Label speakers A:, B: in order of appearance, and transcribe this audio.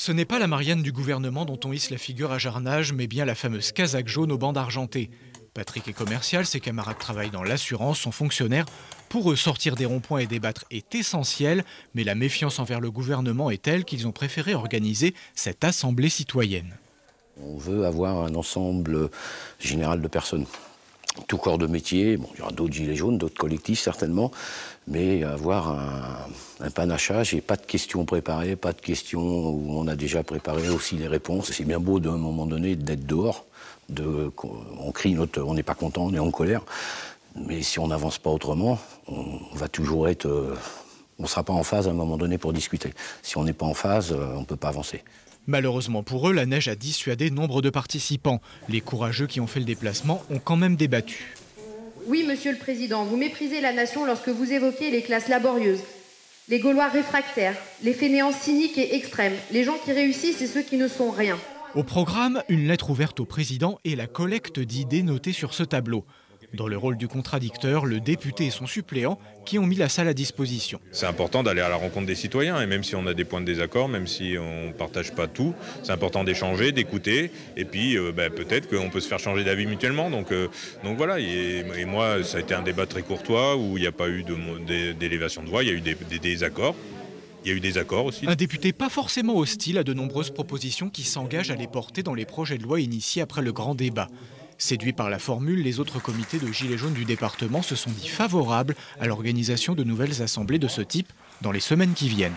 A: Ce n'est pas la Marianne du gouvernement dont on hisse la figure à Jarnage, mais bien la fameuse casaque jaune aux bandes argentées. Patrick est commercial, ses camarades travaillent dans l'assurance, sont fonctionnaires. Pour eux, sortir des ronds-points et débattre est essentiel, mais la méfiance envers le gouvernement est telle qu'ils ont préféré organiser cette assemblée citoyenne.
B: On veut avoir un ensemble général de personnes. Tout corps de métier, bon, il y aura d'autres gilets jaunes, d'autres collectifs certainement, mais avoir un panachage et pas de questions préparées, pas de questions où on a déjà préparé aussi les réponses. C'est bien beau d'un moment donné d'être dehors, on crie, on n'est pas content, on est en colère, mais si on n'avance pas autrement, on va toujours être... on ne sera pas en phase à un moment donné pour discuter. Si on n'est pas en phase, on ne peut pas avancer.
A: Malheureusement pour eux, la neige a dissuadé nombre de participants. Les courageux qui ont fait le déplacement ont quand même débattu.
C: Oui, Monsieur le Président, vous méprisez la nation lorsque vous évoquez les classes laborieuses, les Gaulois réfractaires, les fainéants cyniques et extrêmes, les gens qui réussissent et ceux qui ne sont rien.
A: Au programme, une lettre ouverte au président et la collecte d'idées notées sur ce tableau. Dans le rôle du contradicteur, le député et son suppléant qui ont mis la salle à disposition.
D: C'est important d'aller à la rencontre des citoyens et même si on a des points de désaccord, même si on ne partage pas tout, c'est important d'échanger, d'écouter et puis peut-être qu'on peut se faire changer d'avis mutuellement. Donc voilà, et moi ça a été un débat très courtois où il n'y a pas eu d'élévation de voix, il y a eu des désaccords. Il y a eu des accords aussi.
A: Un député pas forcément hostile à de nombreuses propositions qui s'engagent à les porter dans les projets de loi initiés après le grand débat. Séduits par la formule, les autres comités de Gilets jaunes du département se sont dit favorables à l'organisation de nouvelles assemblées de ce type dans les semaines qui viennent.